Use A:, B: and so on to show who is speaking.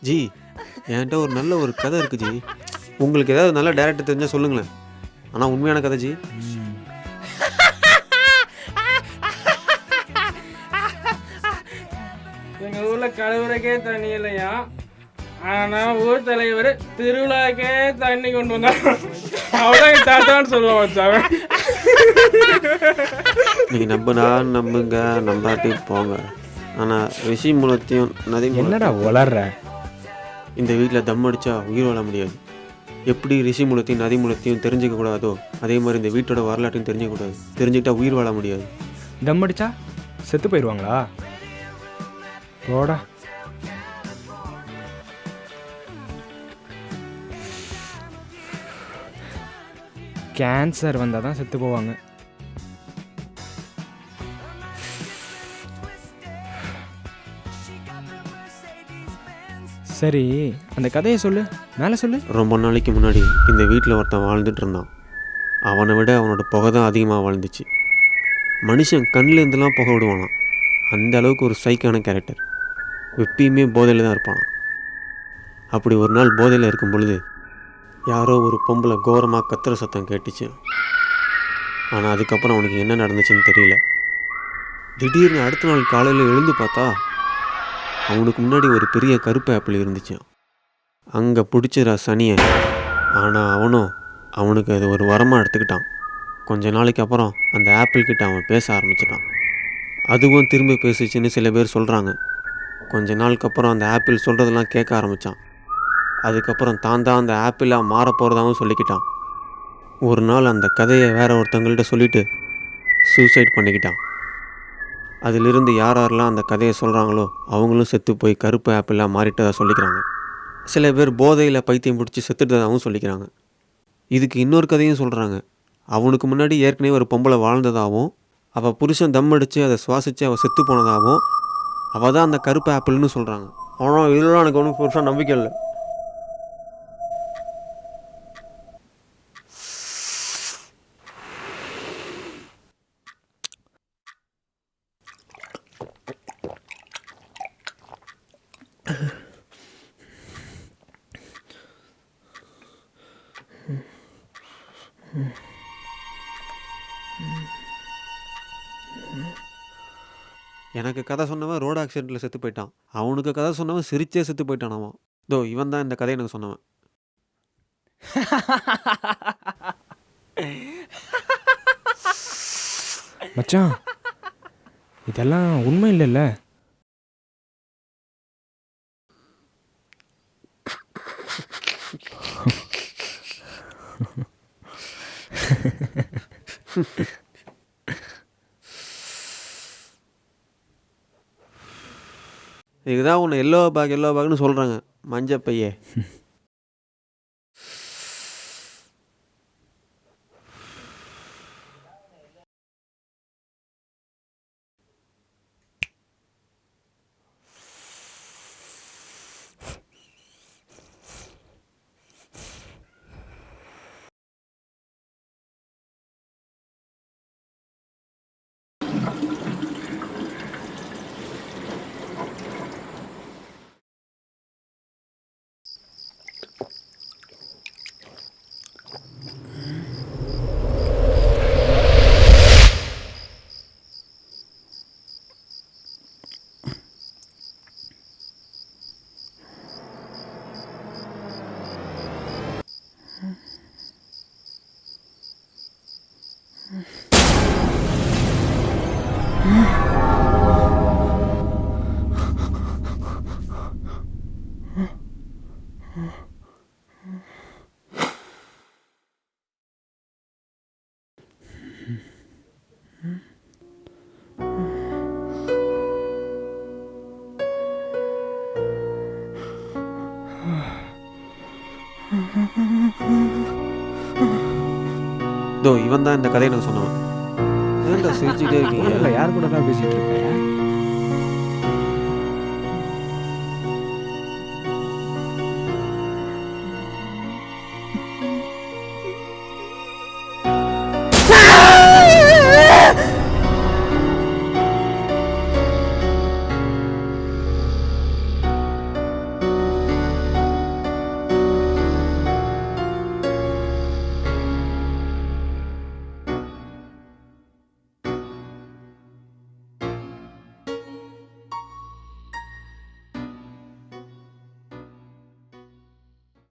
A: G என்கிட்ட ஒரு நல்ல ஒரு கதை இருக்குது ஜி. உங்களுக்கு ஏதாவது நல்ல டேரக்டர் தெரிஞ்சால் சொல்லுங்களேன். ஆனால் உண்மையான கதை ஜி.
B: எங்கள் ஊரில் கழுவுறக்கே தண்ணி இல்லையா, ஆனால் ஊர் தலைவர் திருவிழாக்கே தண்ணி கொண்டு வந்தான். அவ்வளோதான் தாத்தான்னு சொல்லுவான் வச்சாவன்.
A: நீங்கள் நம்புனா நம்புங்க, நம்பாட்டி போங்க. ஆனால் ரிஷி மூலத்தையும் நதி
C: என்னடா வளர்ற?
A: இந்த வீட்டில் தம் அடித்தா உயிர் வாழ முடியாது. எப்படி ரிஷி மூலத்தையும் நதி மூலத்தையும் தெரிஞ்சிக்க கூடாதோ அதே மாதிரி இந்த வீட்டோட வரலாற்றையும் தெரிஞ்சிக்கக்கூடாது. தெரிஞ்சுக்கிட்டா உயிர் வாழ முடியாது.
C: தம் அடிச்சா செத்து போயிடுவாங்களா? போடா. கேன்சர் வந்தால் தான் செத்து போவாங்க. சரி, அந்த கதையை சொல்லு, மேலே சொல்லு.
A: ரொம்ப நாளைக்கு முன்னாடி இந்த வீட்டில் ஒருத்தன் வாழ்ந்துட்டு இருந்தான். அவனை விட அவனோட புகை தான் அதிகமாக வாழ்ந்துச்சு. மனுஷன் கண்ணிலேருந்துலாம் புகை விடுவானான். அந்த அளவுக்கு ஒரு சைக்கான கேரக்டர். எப்பயுமே போதையில் தான் இருப்பானான். அப்படி ஒரு நாள் போதையில் இருக்கும் பொழுது யாரோ ஒரு பொம்பளை கோரமாக கத்துற சத்தம் கேட்டுச்சு. ஆனால் அதுக்கப்புறம் அவனுக்கு என்ன நடந்துச்சுன்னு தெரியல. திடீர்னு அடுத்த நாள் காலையில் எழுந்து பார்த்தா அவனுக்கு முன்னாடி ஒரு பெரிய கருப்பு ஆப்பிள் இருந்துச்சு. அங்கே பிடிச்சிடா சனியை. ஆனால் அவனுக்கு அது ஒரு வரமாக எடுத்துக்கிட்டான். கொஞ்ச நாளைக்கு அப்புறம் அந்த ஆப்பிள் கிட்ட அவன் பேச ஆரம்பிச்சிட்டான். அதுவும் திரும்பி பேசிச்சுன்னு சில பேர் சொல்கிறாங்க. கொஞ்ச நாளுக்கு அப்புறம் அந்த ஆப்பிள் சொல்கிறதெல்லாம் கேட்க ஆரம்பித்தான். அதுக்கப்புறம் தான் அந்த ஆப்பிளாக மாற போகிறதாகவும் சொல்லிக்கிட்டான். ஒரு நாள் அந்த கதையை வேற ஒருத்தங்கள்ட்ட சொல்லிவிட்டு சூசைட் பண்ணிக்கிட்டான். அதிலிருந்து யாரெல்லாம் அந்த கதையை சொல்கிறாங்களோ அவங்களும் செத்து போய் கருப்பு ஆப்பிளாக மாறிட்டதாக சொல்லிக்கிறாங்க. சில பேர் போதையில் பைத்தியம் பிடிச்சி செத்துட்டதாகவும் சொல்லிக்கிறாங்க. இதுக்கு இன்னொரு கதையும் சொல்கிறாங்க. அவனுக்கு முன்னாடி ஏற்கனவே ஒரு பொம்பளை வாழ்ந்ததாகவும் அவள் புருஷன் தம் அடித்து அதை சுவாசித்து அவள் செத்து போனதாகவும் அவள் தான் அந்த கருப்பு ஆப்பிள்னு சொல்கிறாங்க. ஆனால் இதெல்லாம் எனக்கு ஒன்றும் புருஷன் நம்பிக்கை இல்லை. எனக்கு கதை சொன்னவன் ரோடு ஆக்சிடெண்ட்டில் செத்து போயிட்டான். அவனுக்கு கதை சொன்னவன் சிரிச்சே செத்து போயிட்டான். அவன் இவன் தான் இந்த கதையை எனக்கு சொன்னவன்.
C: மச்சான், இதெல்லாம் உண்மை இல்லைல்ல?
A: இதுதான் உன்னை எல்லோ பேக்னு சொல்கிறாங்க. மஞ்சள் பையே. இவன் தான் இந்த கதையை எனக்கு சொன்னவன். ஏன்டா சிரிச்சுட்டே இருக்கீங்க?
C: யார் கூட தான் பேசிகிட்டு இருக்கேன்?